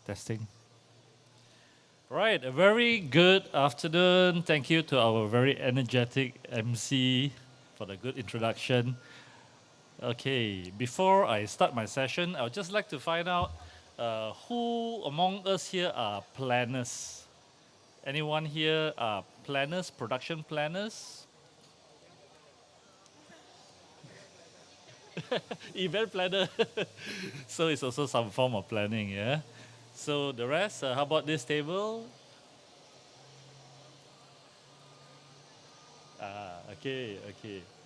Testing. Right, a very good afternoon. Thank you to our very energetic MC for the good introduction. Okay, before I start my session, I would just like to find out who among us here are planners? Anyone here are planners, production planners? Event planner. So it's also some form of planning, yeah? So the rest, how about this table? Okay,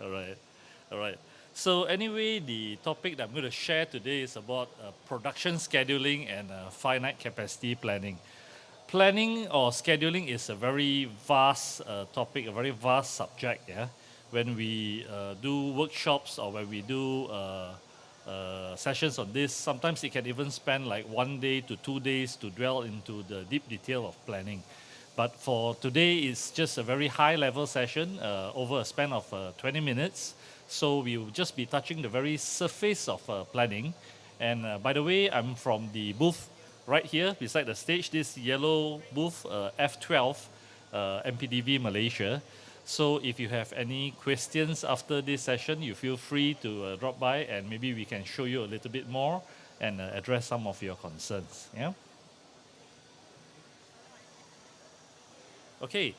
all right. So anyway, the topic that I'm going to share today is about production scheduling and finite capacity planning. Planning or scheduling is a very vast topic, a very vast subject. Yeah, when we do workshops or when we do sessions on this, sometimes it can even spend like 1 day to 2 days to dwell into the deep detail of planning. But for today, it's just a very high level session over a span of 20 minutes. So we will just be touching the very surface of planning. And by the way, I'm from the booth right here beside the stage, this yellow booth, F12, MPDV Malaysia. So if you have any questions after this session, you feel free to drop by and maybe we can show you a little bit more and address some of your concerns. Yeah. Okay,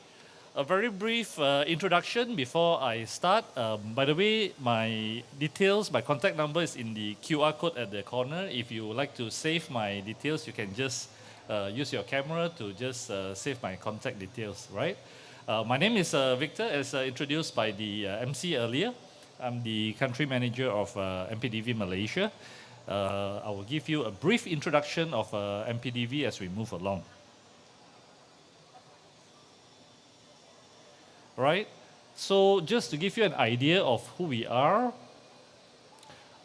a very brief introduction before I start. By the way, my details, my contact number is in the QR code at the corner. If you would like to save my details, you can just use your camera to just save my contact details, right? My name is Victor, as introduced by the MC earlier. I'm the country manager of MPDV Malaysia. I will give you a brief introduction of MPDV as we move along. Right? So just to give you an idea of who we are,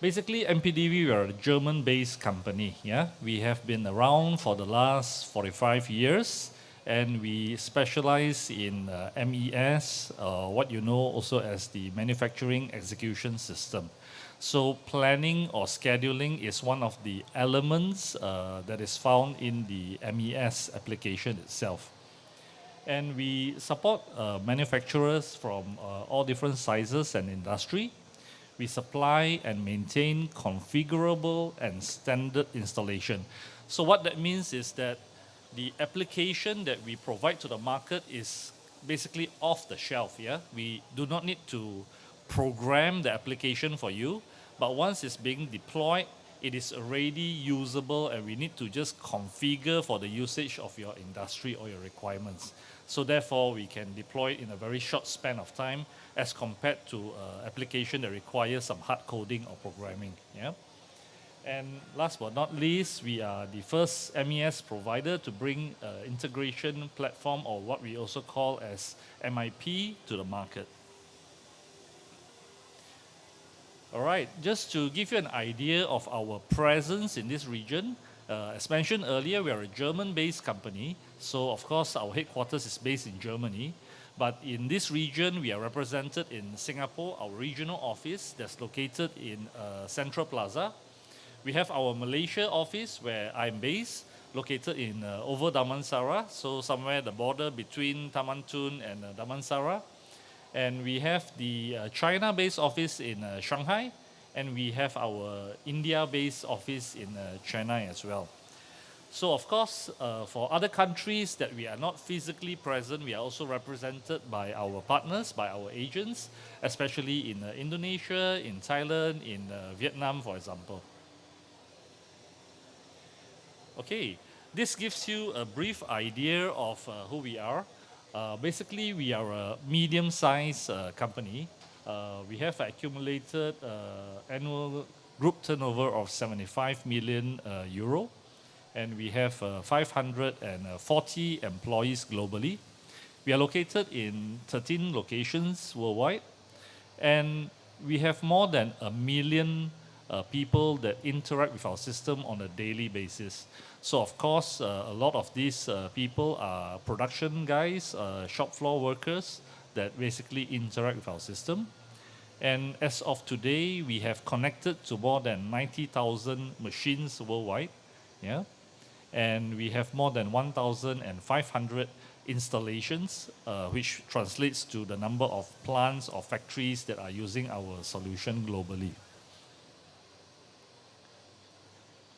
basically MPDV, we are a German-based company. Yeah, we have been around for the last 45 years, and we specialize in MES, what you know also as the manufacturing execution system. So planning or scheduling is one of the elements that is found in the MES application itself. And we support manufacturers from all different sizes and industry. We supply and maintain configurable and standard installation. So what that means is that the application that we provide to the market is basically off the shelf. Yeah, we do not need to program the application for you, but once it's being deployed, it is already usable, and we need to just configure for the usage of your industry or your requirements. So therefore, we can deploy it in a very short span of time as compared to application that requires some hard coding or programming. Yeah. And last but not least, we are the first MES provider to bring integration platform, or what we also call as MIP, to the market. All right, just to give you an idea of our presence in this region, as mentioned earlier, we are a German-based company. So of course, our headquarters is based in Germany. But in this region, we are represented in Singapore, our regional office that's located in Central Plaza. We have our Malaysia office where I'm based, located in over Damansara, so somewhere the border between Taman Tun and Damansara. And we have the China-based office in Shanghai, and we have our India-based office in Chennai as well. So of course, for other countries that we are not physically present, we are also represented by our partners, by our agents, especially in Indonesia, in Thailand, in Vietnam, for example. Okay, this gives you a brief idea of who we are. Basically, we are a medium-sized company. We have accumulated annual group turnover of 75 million euro, and we have 540 employees globally. We are located in 13 locations worldwide, and we have more than 1 million people that interact with our system on a daily basis. So of course, a lot of these people are production guys, shop floor workers that basically interact with our system. And as of today, we have connected to more than 90,000 machines worldwide. Yeah. And we have more than 1,500 installations, which translates to the number of plants or factories that are using our solution globally.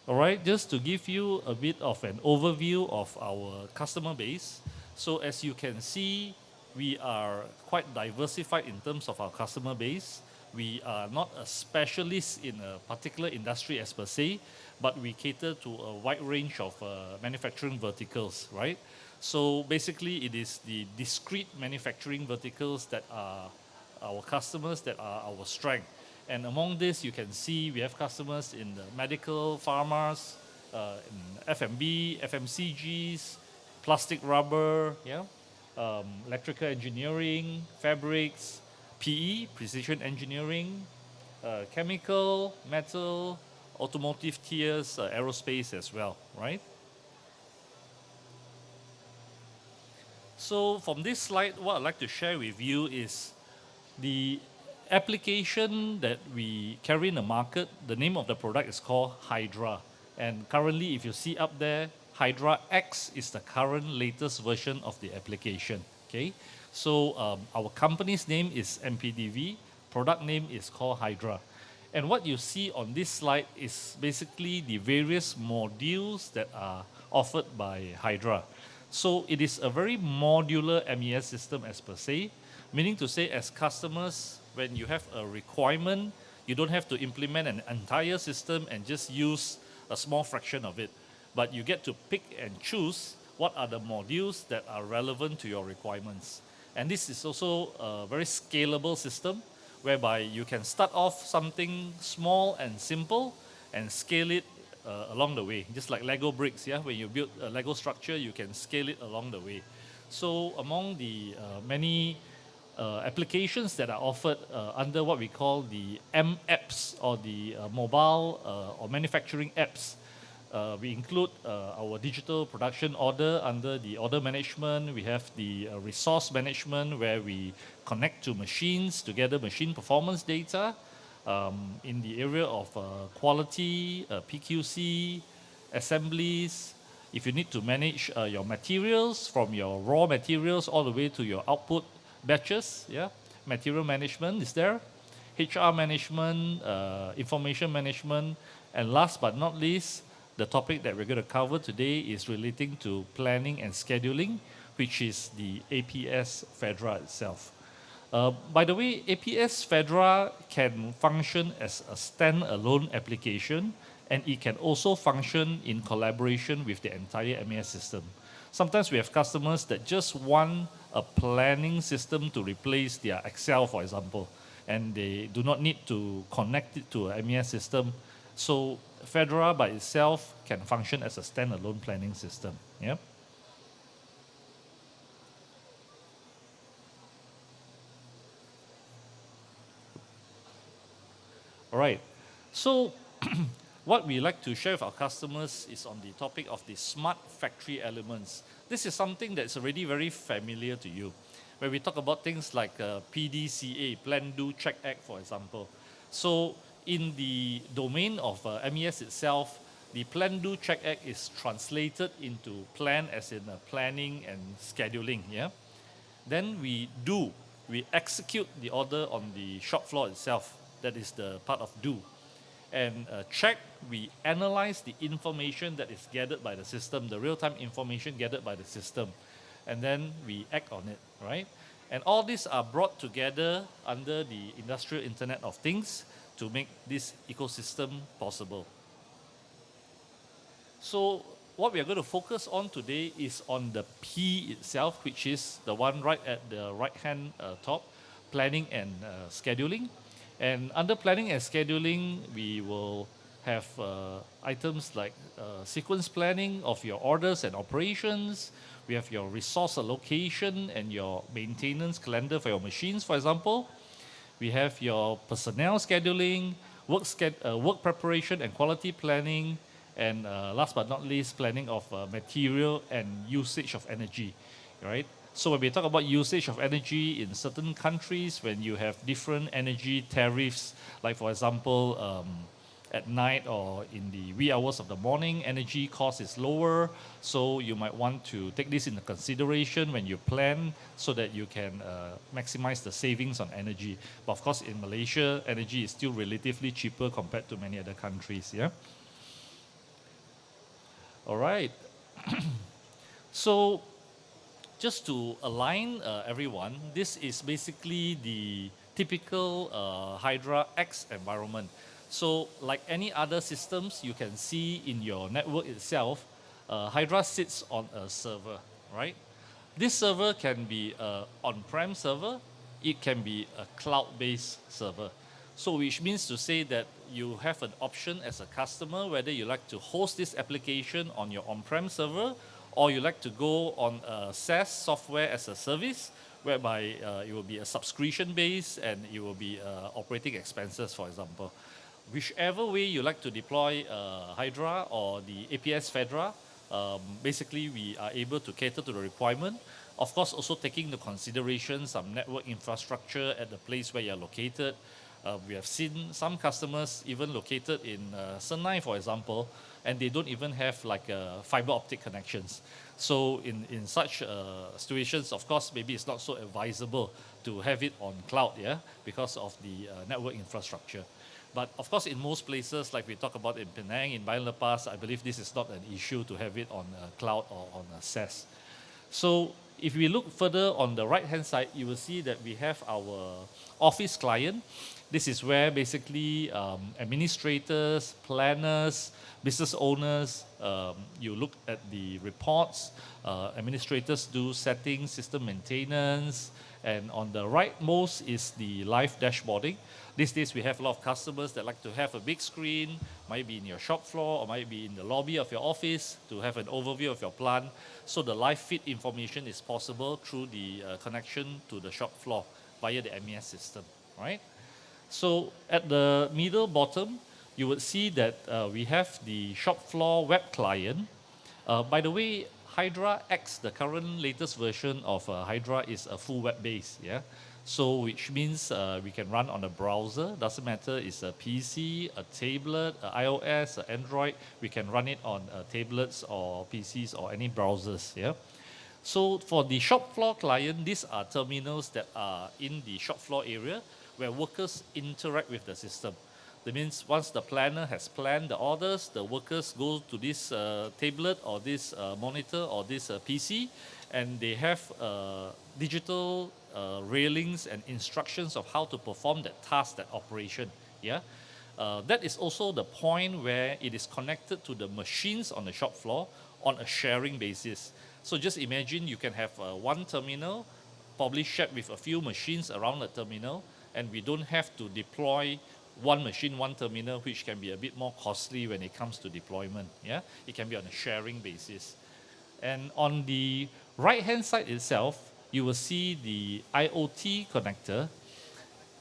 All right, just to give you a bit of an overview of our customer base. So as you can see, we are quite diversified in terms of our customer base. We are not a specialist in a particular industry as per se, but we cater to a wide range of manufacturing verticals, right? So basically, it is the discrete manufacturing verticals that are our customers, that are our strength. And among this, you can see we have customers in the medical, pharmas, in F&B, FMCGs, plastic rubber, yeah, electrical engineering, fabrics, PE, precision engineering, chemical, metal, automotive tiers, aerospace as well, right? So from this slide, what I'd like to share with you is the application that we carry in the market. The name of the product is called Hydra. And currently, if you see up there, Hydra X is the current latest version of the application. Okay, so our company's name is MPDV, product name is called Hydra. And what you see on this slide is basically the various modules that are offered by Hydra. So it is a very modular MES system as per se, meaning to say as customers, when you have a requirement, you don't have to implement an entire system and just use a small fraction of it, but you get to pick and choose what are the modules that are relevant to your requirements. And this is also a very scalable system whereby you can start off something small and simple and scale it along the way. Just like Lego bricks, yeah, when you build a Lego structure, you can scale it along the way. So among the many applications that are offered under what we call the M apps, or the mobile or manufacturing apps, we include our digital production order under the order management. We have the resource management, where we connect to machines to gather machine performance data. In the area of quality, PQC, assemblies. If you need to manage your materials, from your raw materials all the way to your output batches, yeah, material management is there, HR management, information management, and last but not least, the topic that we're going to cover today is relating to planning and scheduling, which is the APS FEDRA itself. By the way, APS FEDRA can function as a standalone application, and it can also function in collaboration with the entire MES system. Sometimes we have customers that just want a planning system to replace their Excel, for example, and they do not need to connect it to a MES system. So FEDRA by itself can function as a standalone planning system. Yeah. All right. So what we like to share with our customers is on the topic of the smart factory elements. This is something that's already very familiar to you. Where we talk about things like PDCA, Plan, Do, Check, Act, for example. So in the domain of MES itself, the Plan, Do, Check, Act is translated into plan as in planning and scheduling. Yeah. Then we do, we execute the order on the shop floor itself. That is the part of do. And check, we analyze the information that is gathered by the system, the real-time information gathered by the system, and then we act on it, right? And all these are brought together under the Industrial Internet of Things to make this ecosystem possible. So what we are going to focus on today is on the P itself, which is the one right at the right-hand top, planning and scheduling. And under planning and scheduling, we will have items like sequence planning of your orders and operations. We have your resource allocation and your maintenance calendar for your machines, for example. We have your personnel scheduling, work preparation and quality planning, and last but not least, planning of material and usage of energy, right? So when we talk about usage of energy in certain countries, when you have different energy tariffs, like for example, at night or in the wee hours of the morning, energy cost is lower. So you might want to take this into consideration when you plan so that you can maximize the savings on energy. But of course, in Malaysia, energy is still relatively cheaper compared to many other countries. Yeah. All right. So just to align everyone, this is basically the typical Hydra X environment. So like any other systems you can see in your network itself, Hydra sits on a server, right? This server can be an on-prem server, it can be a cloud-based server. So which means to say that you have an option as a customer whether you like to host this application on your on-prem server or you like to go on a SaaS, software as a service, whereby it will be a subscription base and it will be operating expenses, for example. Whichever way you like to deploy Hydra or the APS FEDRA, basically we are able to cater to the requirement. Of course, also taking into consideration some network infrastructure at the place where you're located. We have seen some customers even located in Senai, for example, and they don't even have like fiber optic connections. So in such situations, of course, maybe it's not so advisable to have it on cloud, yeah, because of the network infrastructure. But of course, in most places, like we talk about in Penang, in Bayan Lepas, I believe this is not an issue to have it on cloud or on SaaS. So if we look further on the right-hand side, you will see that we have our office client. This is where basically administrators, planners, business owners, you look at the reports, administrators do settings, system maintenance, and on the rightmost is the live dashboarding. These days we have a lot of customers that like to have a big screen, might be in your shop floor or might be in the lobby of your office to have an overview of your plant. So the live feed information is possible through the connection to the shop floor via the MES system, right? So at the middle bottom, you would see that we have the shop floor web client. By the way, Hydra X, the current latest version of Hydra, is a full web base, yeah? So which means we can run on a browser, doesn't matter, it's a PC, a tablet, a iOS, a Android, we can run it on tablets or PCs or any browsers, yeah? So for the shop floor client, these are terminals that are in the shop floor area where workers interact with the system. That means once the planner has planned the orders, the workers go to this tablet or this monitor or this PC, and they have digital railings and instructions of how to perform that task, that operation. Yeah, that is also the point where it is connected to the machines on the shop floor on a sharing basis. So just imagine you can have one terminal, probably shared with a few machines around the terminal, and we don't have to deploy one machine, one terminal, which can be a bit more costly when it comes to deployment. Yeah, it can be on a sharing basis. And on the right-hand side itself, you will see the IoT connector.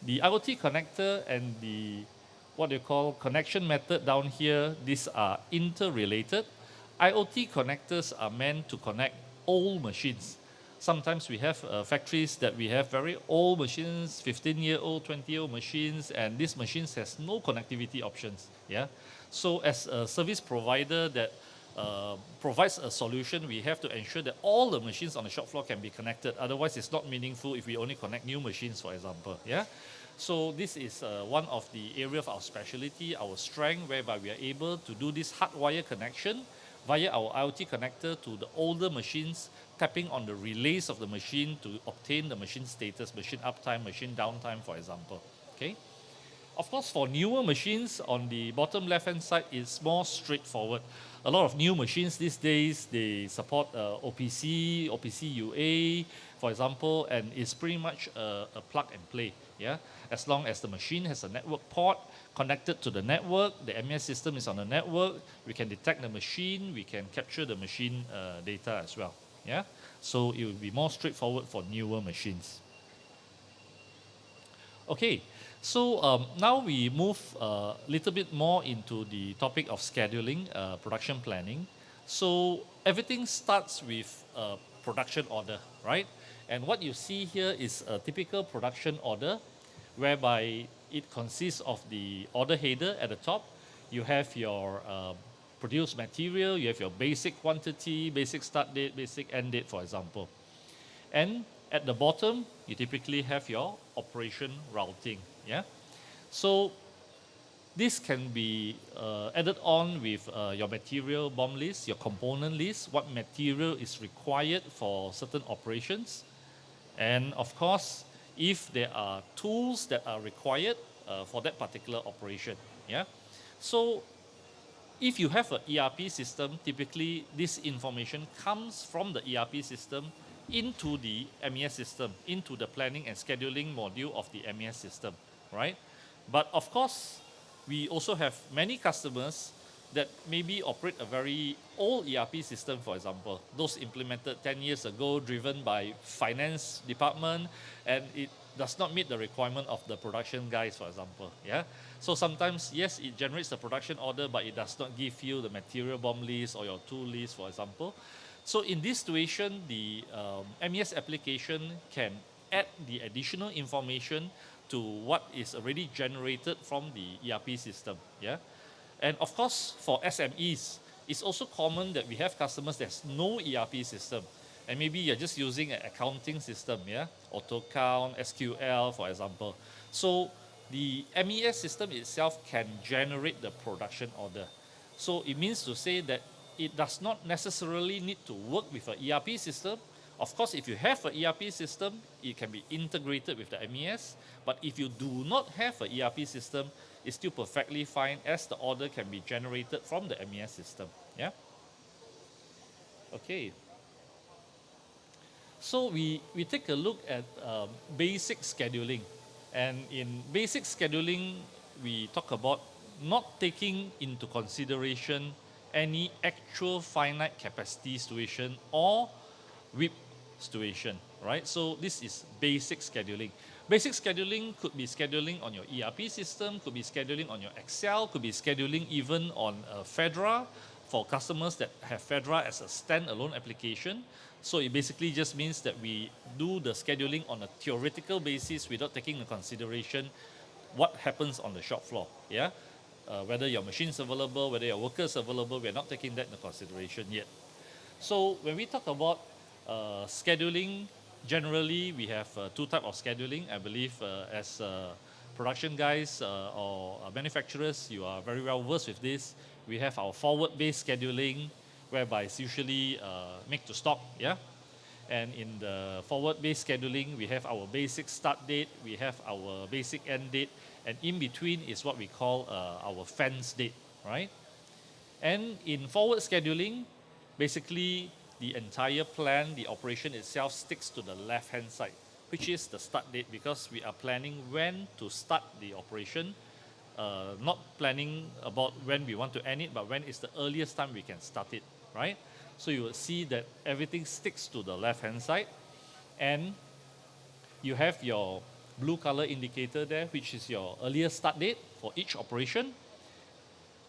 The IoT connector and the what you call connection method down here, these are interrelated. IoT connectors are meant to connect old machines. Sometimes we have factories that we have very old machines, 15-year-old, 20-year-old machines, and these machines has no connectivity options. Yeah, so as a service provider that provides a solution, we have to ensure that all the machines on the shop floor can be connected. Otherwise, it's not meaningful if we only connect new machines, for example. Yeah, so this is one of the area of our specialty, our strength, whereby we are able to do this hardwire connection via our IoT connector to the older machines, tapping on the relays of the machine to obtain the machine status, machine uptime, machine downtime, for example. Okay. Of course, for newer machines, on the bottom left-hand side, it's more straightforward. A lot of new machines these days, they support OPC, OPC UA, for example, and it's pretty much a plug and play. Yeah, as long as the machine has a network port connected to the network, the MES system is on the network, we can detect the machine, we can capture the machine data as well. Yeah, so it will be more straightforward for newer machines. Okay, so now we move a little bit more into the topic of scheduling, production planning. So everything starts with a production order, right? And what you see here is a typical production order, whereby it consists of the order header at the top. You have your produced material, you have your basic quantity, basic start date, basic end date, for example. And at the bottom, you typically have your operation routing. Yeah. So this can be added on with your material BOM list, your component list, what material is required for certain operations. And of course, if there are tools that are required for that particular operation. Yeah. So if you have an ERP system, typically this information comes from the ERP system into the MES system, into the planning and scheduling module of the MES system, right? But of course, we also have many customers that maybe operate a very old ERP system, for example, those implemented 10 years ago, driven by finance department, and it does not meet the requirement of the production guys, for example. Yeah. So sometimes, yes, it generates the production order, but it does not give you the material BOM list or your tool list, for example. So in this situation, the MES application can add the additional information to what is already generated from the ERP system. Yeah. And of course, for SMEs, it's also common that we have customers that's no ERP system. And maybe you're just using an accounting system, yeah? AutoCount, SQL, for example. So the MES system itself can generate the production order. So it means to say that it does not necessarily need to work with an ERP system. Of course, if you have an ERP system, it can be integrated with the MES. But if you do not have an ERP system, it's still perfectly fine as the order can be generated from the MES system. Yeah? Okay. So we take a look at basic scheduling. And in basic scheduling, we talk about not taking into consideration any actual finite capacity situation or WIP situation, right? So this is basic scheduling. Basic scheduling could be scheduling on your ERP system, could be scheduling on your Excel, could be scheduling even on FEDRA for customers that have FEDRA as a standalone application. So it basically just means that we do the scheduling on a theoretical basis without taking into consideration what happens on the shop floor. Yeah, whether your machine is available, whether your workers are available, we're not taking that into consideration yet. So when we talk about scheduling, generally we have two types of scheduling. I believe as production guys or manufacturers, you are very well versed with this. We have our forward-based scheduling, whereby it's usually make to stock, yeah? And in the forward-based scheduling, we have our basic start date, we have our basic end date, and in between is what we call our fence date, right? And in forward scheduling, basically the entire plan, the operation itself sticks to the left-hand side, which is the start date, because we are planning when to start the operation, not planning about when we want to end it, but when is the earliest time we can start it, right? So you will see that everything sticks to the left-hand side, and you have your blue color indicator there, which is your earliest start date for each operation,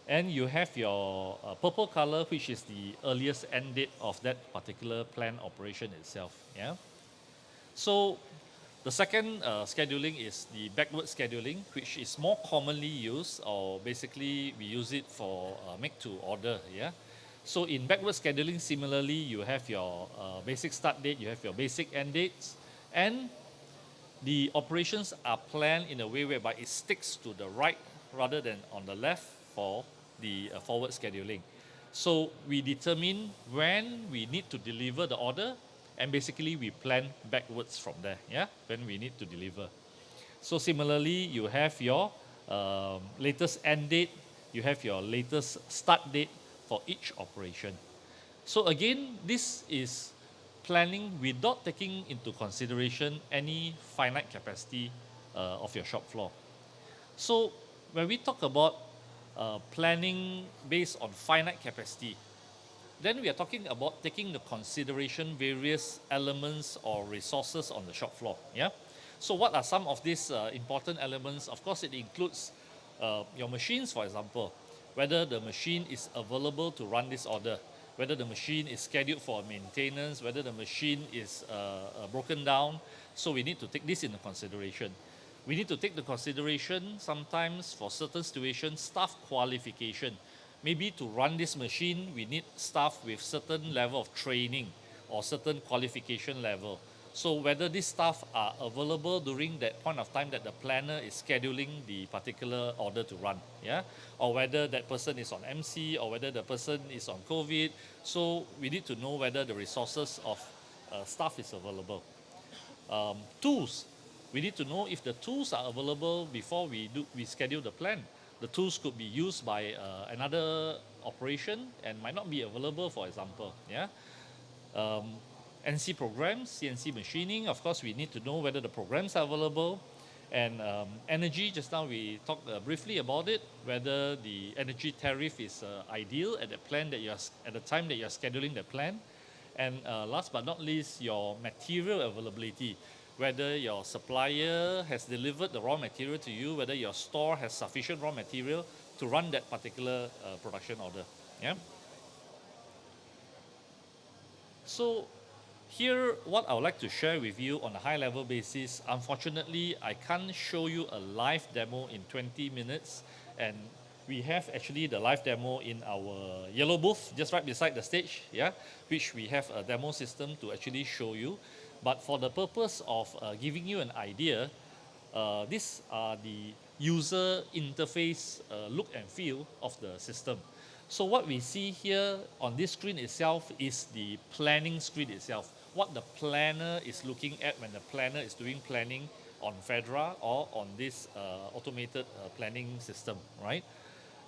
and you have your purple color, which is the earliest end date of that particular plan operation itself. Yeah. So the second scheduling is the backward scheduling, which is more commonly used, or basically we use it for make to order. Yeah. So in backward scheduling, similarly, you have your basic start date, you have your basic end dates, and the operations are planned in a way whereby it sticks to the right rather than on the left for the forward scheduling. So we determine when we need to deliver the order, and basically we plan backwards from there, yeah, when we need to deliver. So similarly, you have your latest end date, you have your latest start date for each operation. So again, this is planning without taking into consideration any finite capacity of your shop floor. So when we talk about planning based on finite capacity, then we are talking about taking into consideration various elements or resources on the shop floor. Yeah. So what are some of these important elements? Of course, it includes your machines, for example, whether the machine is available to run this order, whether the machine is scheduled for maintenance, whether the machine is broken down. So we need to take this into consideration. We need to take the consideration sometimes for certain situations, staff qualification. Maybe to run this machine, we need staff with certain level of training or certain qualification level. So whether these staff are available during that point of time that the planner is scheduling the particular order to run, yeah, or whether that person is on MC or whether the person is on COVID. So we need to know whether the resources of staff is available. Tools, we need to know if the tools are available before we schedule the plan. The tools could be used by another operation and might not be available, for example, yeah. NC programs, CNC machining, of course we need to know whether the programs are available. And energy, just now we talked briefly about it, whether the energy tariff is ideal at the plan that at the time that you're scheduling the plan. And last but not least, your material availability, whether your supplier has delivered the raw material to you, whether your store has sufficient raw material to run that particular production order. Yeah. So here, what I would like to share with you on a high level basis, unfortunately, I can't show you a live demo in 20 minutes. And we have actually the live demo in our yellow booth, just right beside the stage, yeah, which we have a demo system to actually show you. But for the purpose of giving you an idea, these are the user interface look and feel of the system. So what we see here on this screen itself is the planning screen itself. What the planner is looking at when the planner is doing planning on FEDRA or on this automated planning system, right?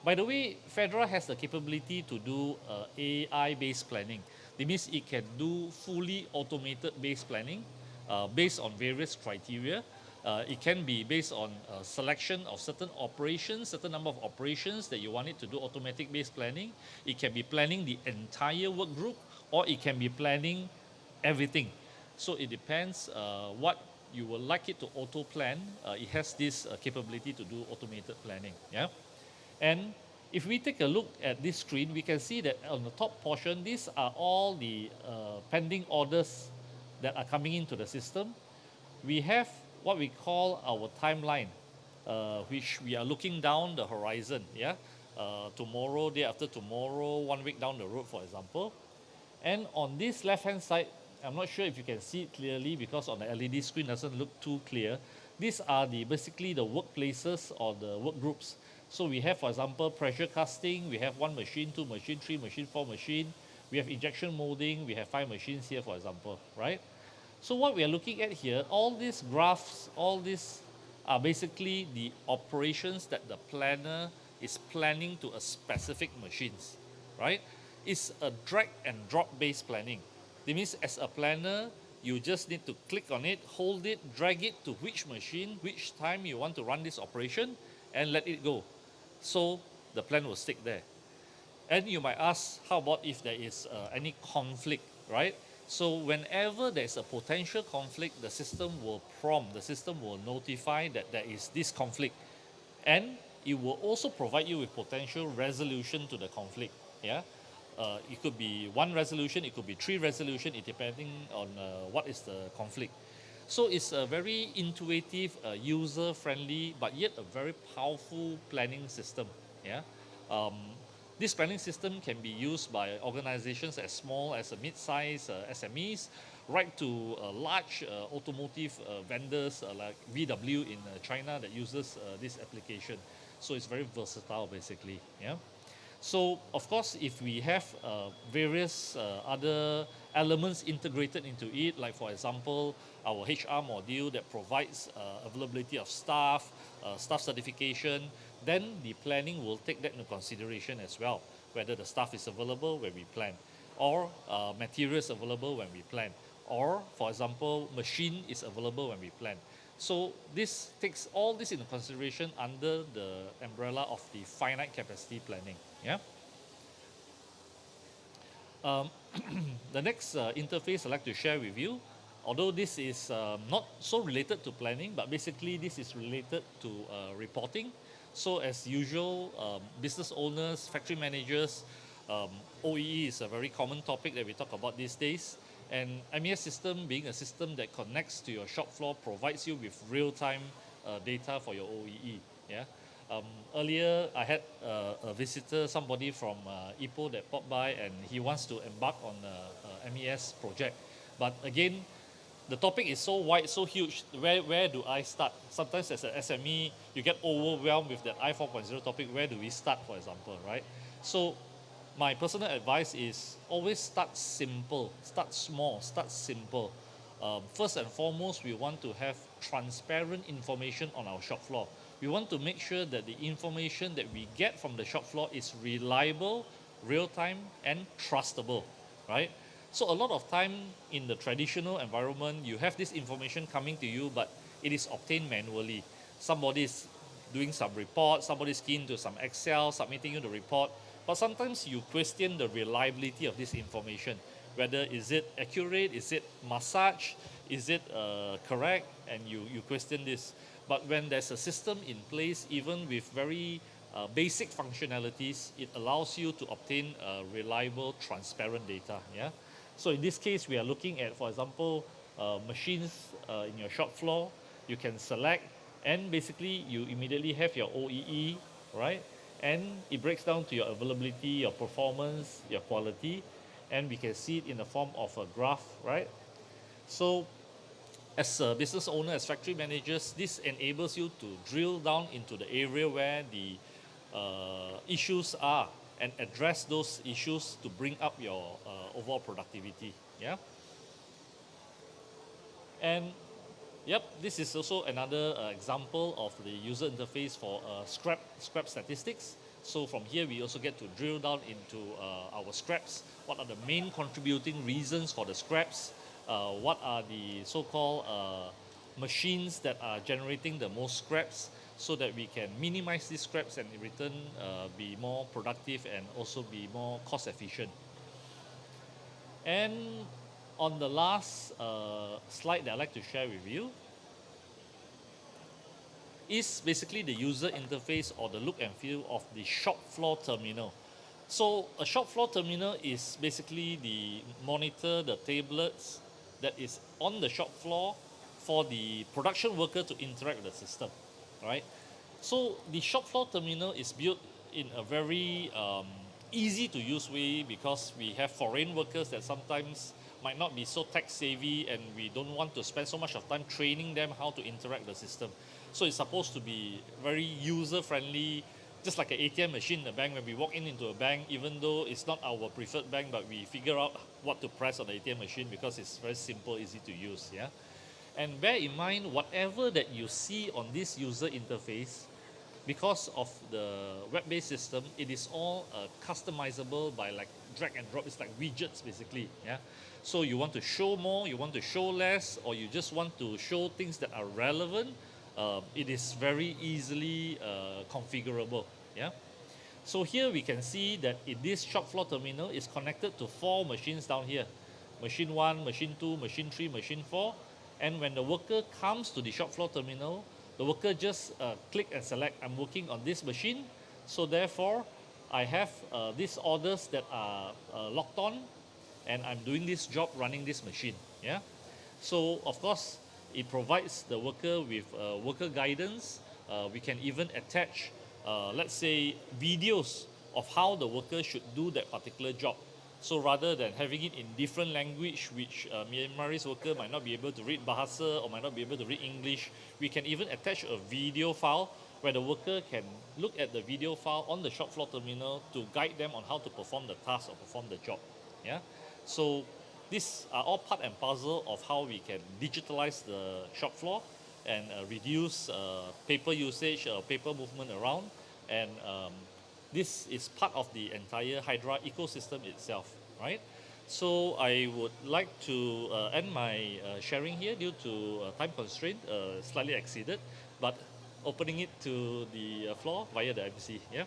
By the way, FEDRA has the capability to do AI-based planning. That means it can do fully automated based planning based on various criteria. It can be based on selection of certain operations, certain number of operations that you want it to do automatic based planning. It can be planning the entire work group, or it can be planning everything. So it depends what you would like it to auto plan. It has this capability to do automated planning. Yeah, and if we take a look at this screen, we can see that on the top portion, these are all the pending orders that are coming into the system. We have what we call our timeline, which we are looking down the horizon, yeah? Tomorrow, day after tomorrow, 1 week down the road, for example. And on this left-hand side, I'm not sure if you can see it clearly because on the LED screen doesn't look too clear. These are basically the workplaces or the work groups. So we have, for example, pressure casting. We have 1 machine, 2 machine, 3 machine, 4 machine. We have injection molding. We have 5 machines here, for example, right? So what we are looking at here, all these graphs, all these are basically the operations that the planner is planning to a specific machines, right? It's a drag and drop based planning. That means as a planner, you just need to click on it, hold it, drag it to which machine, which time you want to run this operation, and let it go. So the plan will stick there. And you might ask, how about if there is any conflict, right? So whenever there's a potential conflict, the system will prompt, the system will notify that there is this conflict. And it will also provide you with potential resolution to the conflict. Yeah, it could be 1 resolution, it could be 3 resolution, it depending on what is the conflict. So it's a very intuitive, user-friendly, but yet a very powerful planning system. Yeah. This planning system can be used by organizations as small as a mid-size SMEs, right to large automotive vendors like VW in China that uses this application. So it's very versatile, basically. Yeah. So of course, if we have various other elements integrated into it, like for example, our HR module that provides availability of staff, staff certification, then the planning will take that into consideration as well, whether the staff is available when we plan, or materials available when we plan, or for example, machine is available when we plan. So this takes all this into consideration under the umbrella of the finite capacity planning. Yeah. The next interface I'd like to share with you, although this is not so related to planning, but basically this is related to reporting. So as usual, business owners, factory managers, OEE is a very common topic that we talk about these days. And MES system, being a system that connects to your shop floor, provides you with real-time data for your OEE. Yeah. Earlier, I had a visitor, somebody from Ipoh that popped by, and he wants to embark on a MES project. But again, the topic is so wide, so huge. Where do I start? Sometimes as an SME, you get overwhelmed with that I 4.0 topic. Where do we start, for example, right? So my personal advice is always start simple, start small, start simple. First and foremost, we want to have transparent information on our shop floor. We want to make sure that the information that we get from the shop floor is reliable, real-time, and trustable, right? So a lot of time in the traditional environment, you have this information coming to you, but it is obtained manually. Somebody is doing some report, somebody's key into some Excel, submitting you the report, but sometimes you question the reliability of this information. Whether is it accurate, is it massaged, is it correct, and you question this. But when there's a system in place, even with very basic functionalities, it allows you to obtain reliable, transparent data. Yeah. So in this case, we are looking at, for example, machines in your shop floor. You can select, and basically you immediately have your OEE, right? And it breaks down to your availability, your performance, your quality, and we can see it in the form of a graph, right? So as a business owner, as factory managers, this enables you to drill down into the area where the issues are and address those issues to bring up your overall productivity. Yeah. And yep, this is also another example of the user interface for scrap statistics. So from here, we also get to drill down into our scraps. What are the main contributing reasons for the scraps? What are the so-called machines that are generating the most scraps, so that we can minimize these scraps and in return be more productive and also be more cost efficient. And on the last slide that I'd like to share with you is basically the user interface or the look and feel of the shop floor terminal. So a shop floor terminal is basically the monitor, the tablets that is on the shop floor for the production worker to interact with the system, right? So the shop floor terminal is built in a very easy to use way, because we have foreign workers that sometimes might not be so tech savvy, and we don't want to spend so much of time training them how to interact with the system. So it's supposed to be very user friendly, just like an ATM machine in a bank. When we walk into a bank, even though it's not our preferred bank, but we figure out what to press on the ATM machine because it's very simple, easy to use. Yeah. And bear in mind, whatever that you see on this user interface, because of the web-based system, it is all customizable by like drag and drop. It's like widgets basically. Yeah. So you want to show more, you want to show less, or you just want to show things that are relevant. It is very easily configurable. Yeah. So here we can see that in this shop floor terminal is connected to 4 machines down here. Machine 1, machine 2, machine 3, machine 4. And when the worker comes to the shop floor terminal, the worker just click and select, I'm working on this machine. So therefore, I have these orders that are locked on, and I'm doing this job running this machine. Yeah. So of course, it provides the worker with worker guidance. We can even attach, let's say, videos of how the worker should do that particular job. So rather than having it in different language, which Myanmarese worker might not be able to read Bahasa or might not be able to read English, we can even attach a video file where the worker can look at the video file on the shop floor terminal to guide them on how to perform the task or perform the job. Yeah. So these are all part and parcel of how we can digitalize the shop floor and reduce paper usage, paper movement around. And this is part of the entire Hydra ecosystem itself, right? So I would like to end my sharing here due to time constraint, slightly exceeded, but opening it to the floor via the MC. Yeah.